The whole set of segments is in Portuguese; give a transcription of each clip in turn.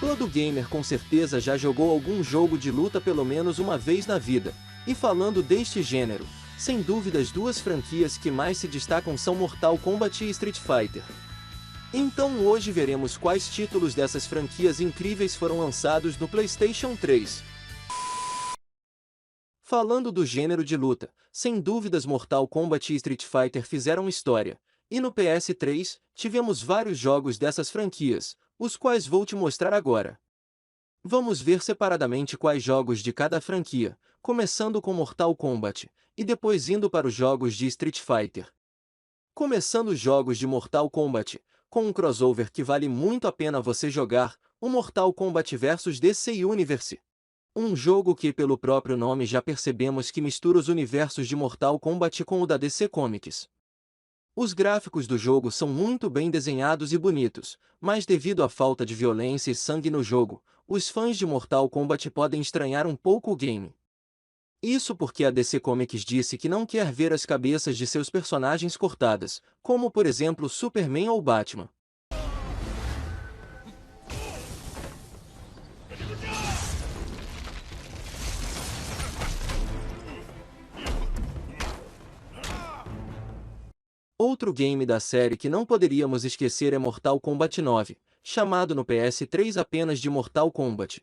Todo gamer com certeza já jogou algum jogo de luta pelo menos uma vez na vida. E falando deste gênero, sem dúvidas duas franquias que mais se destacam são Mortal Kombat e Street Fighter. Então hoje veremos quais títulos dessas franquias incríveis foram lançados no PlayStation 3. Falando do gênero de luta, sem dúvidas Mortal Kombat e Street Fighter fizeram história. E no PS3, tivemos vários jogos dessas franquias, os quais vou te mostrar agora. Vamos ver separadamente quais jogos de cada franquia, começando com Mortal Kombat, e depois indo para os jogos de Street Fighter. Começando os jogos de Mortal Kombat, com um crossover que vale muito a pena você jogar, o Mortal Kombat vs DC Universe. Um jogo que pelo próprio nome já percebemos que mistura os universos de Mortal Kombat com o da DC Comics. Os gráficos do jogo são muito bem desenhados e bonitos, mas devido à falta de violência e sangue no jogo, os fãs de Mortal Kombat podem estranhar um pouco o game. Isso porque a DC Comics disse que não quer ver as cabeças de seus personagens cortadas, como por exemplo Superman ou Batman. Outro game da série que não poderíamos esquecer é Mortal Kombat 9, chamado no PS3 apenas de Mortal Kombat.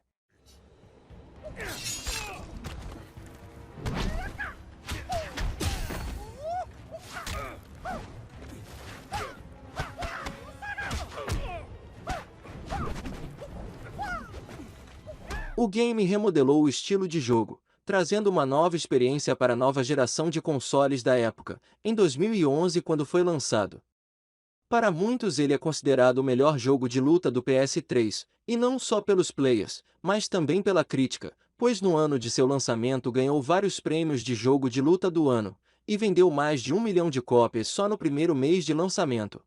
O game remodelou o estilo de jogo, trazendo uma nova experiência para a nova geração de consoles da época, em 2011 quando foi lançado. Para muitos ele é considerado o melhor jogo de luta do PS3, e não só pelos players, mas também pela crítica, pois no ano de seu lançamento ganhou vários prêmios de jogo de luta do ano, e vendeu mais de 1 milhão de cópias só no primeiro mês de lançamento.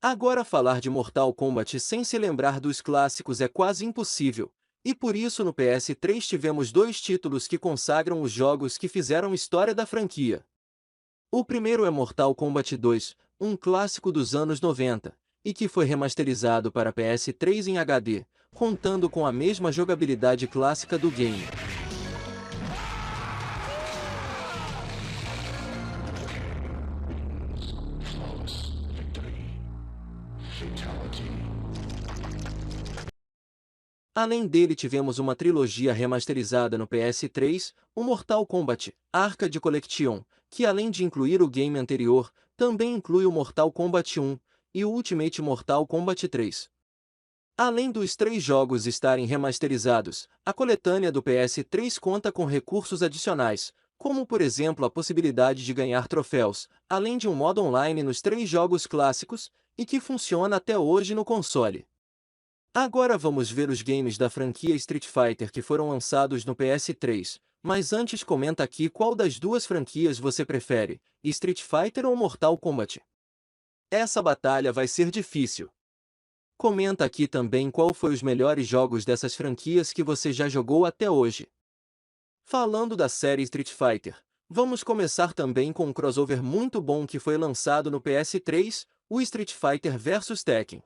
Agora falar de Mortal Kombat sem se lembrar dos clássicos é quase impossível, e por isso no PS3 tivemos dois títulos que consagram os jogos que fizeram história da franquia. O primeiro é Mortal Kombat 2, um clássico dos anos 90, e que foi remasterizado para PS3 em HD, contando com a mesma jogabilidade clássica do game. Além dele tivemos uma trilogia remasterizada no PS3, o Mortal Kombat Arcade Collection, que além de incluir o game anterior, também inclui o Mortal Kombat 1 e o Ultimate Mortal Kombat 3. Além dos três jogos estarem remasterizados, a coletânea do PS3 conta com recursos adicionais, como por exemplo a possibilidade de ganhar troféus, além de um modo online nos três jogos clássicos, e que funciona até hoje no console. Agora vamos ver os games da franquia Street Fighter que foram lançados no PS3, mas antes comenta aqui qual das duas franquias você prefere, Street Fighter ou Mortal Kombat. Essa batalha vai ser difícil. Comenta aqui também qual foi os melhores jogos dessas franquias que você já jogou até hoje. Falando da série Street Fighter, vamos começar também com um crossover muito bom que foi lançado no PS3, o Street Fighter vs Tekken.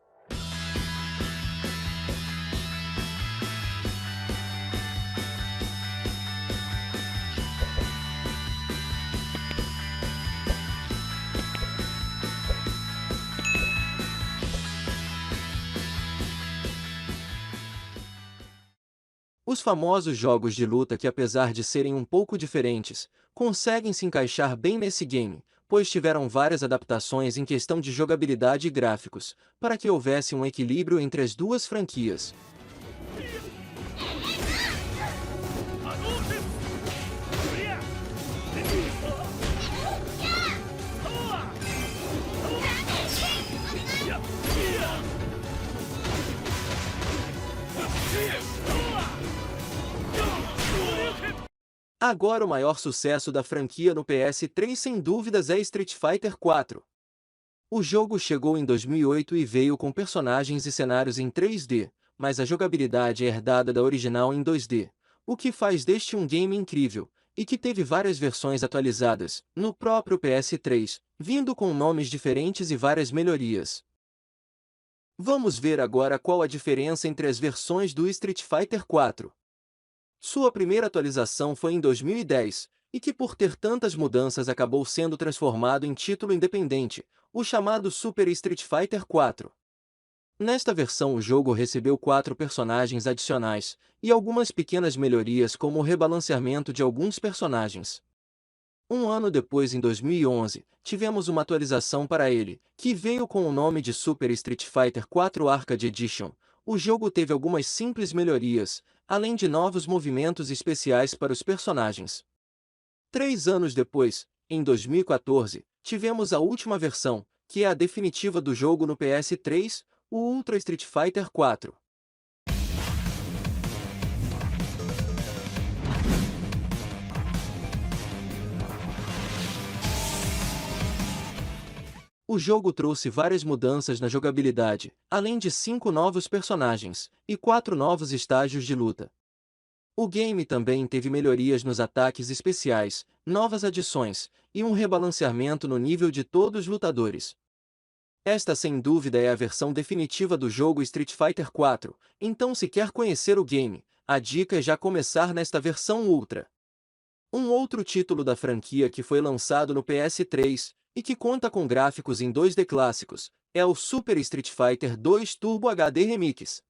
Os famosos jogos de luta que apesar de serem um pouco diferentes, conseguem se encaixar bem nesse game, pois tiveram várias adaptações em questão de jogabilidade e gráficos, para que houvesse um equilíbrio entre as duas franquias. Agora o maior sucesso da franquia no PS3 sem dúvidas é Street Fighter 4. O jogo chegou em 2008 e veio com personagens e cenários em 3D, mas a jogabilidade é herdada da original em 2D, o que faz deste um game incrível, e que teve várias versões atualizadas, no próprio PS3, vindo com nomes diferentes e várias melhorias. Vamos ver agora qual a diferença entre as versões do Street Fighter 4. Sua primeira atualização foi em 2010, e que por ter tantas mudanças acabou sendo transformado em título independente, o chamado Super Street Fighter 4. Nesta versão o jogo recebeu 4 personagens adicionais, e algumas pequenas melhorias como o rebalanceamento de alguns personagens. Um ano depois, em 2011, tivemos uma atualização para ele, que veio com o nome de Super Street Fighter 4 Arcade Edition. O jogo teve algumas simples melhorias, além de novos movimentos especiais para os personagens. 3 anos depois, em 2014, tivemos a última versão, que é a definitiva do jogo no PS3, o Ultra Street Fighter 4. O jogo trouxe várias mudanças na jogabilidade, além de 5 novos personagens e 4 novos estágios de luta. O game também teve melhorias nos ataques especiais, novas adições e um rebalanceamento no nível de todos os lutadores. Esta sem dúvida é a versão definitiva do jogo Street Fighter 4, então se quer conhecer o game, a dica é já começar nesta versão Ultra. Um outro título da franquia que foi lançado no PS3, e que conta com gráficos em 2D clássicos, é o Super Street Fighter 2 Turbo HD Remix.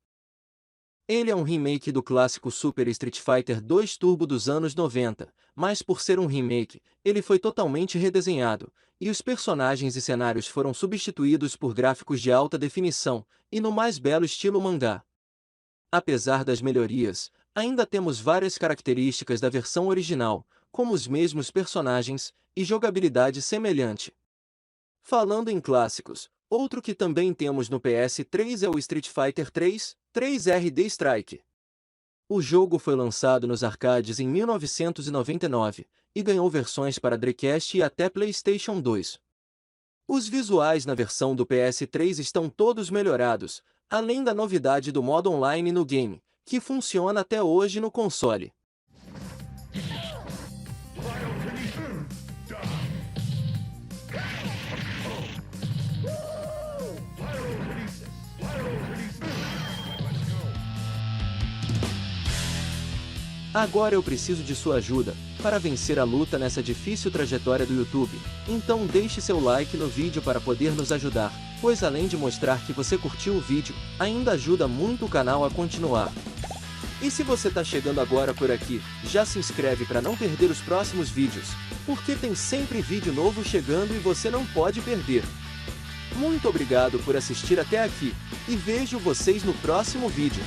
Ele é um remake do clássico Super Street Fighter 2 Turbo dos anos 90, mas por ser um remake, ele foi totalmente redesenhado, e os personagens e cenários foram substituídos por gráficos de alta definição, e no mais belo estilo mangá. Apesar das melhorias, ainda temos várias características da versão original, como os mesmos personagens, e jogabilidade semelhante. Falando em clássicos, outro que também temos no PS3 é o Street Fighter 3, 3RD Strike. O jogo foi lançado nos arcades em 1999, e ganhou versões para Dreamcast e até PlayStation 2. Os visuais na versão do PS3 estão todos melhorados, além da novidade do modo online no game, que funciona até hoje no console. Agora eu preciso de sua ajuda, para vencer a luta nessa difícil trajetória do YouTube, então deixe seu like no vídeo para poder nos ajudar, pois além de mostrar que você curtiu o vídeo, ainda ajuda muito o canal a continuar. E se você está chegando agora por aqui, já se inscreve para não perder os próximos vídeos, porque tem sempre vídeo novo chegando e você não pode perder. Muito obrigado por assistir até aqui, e vejo vocês no próximo vídeo.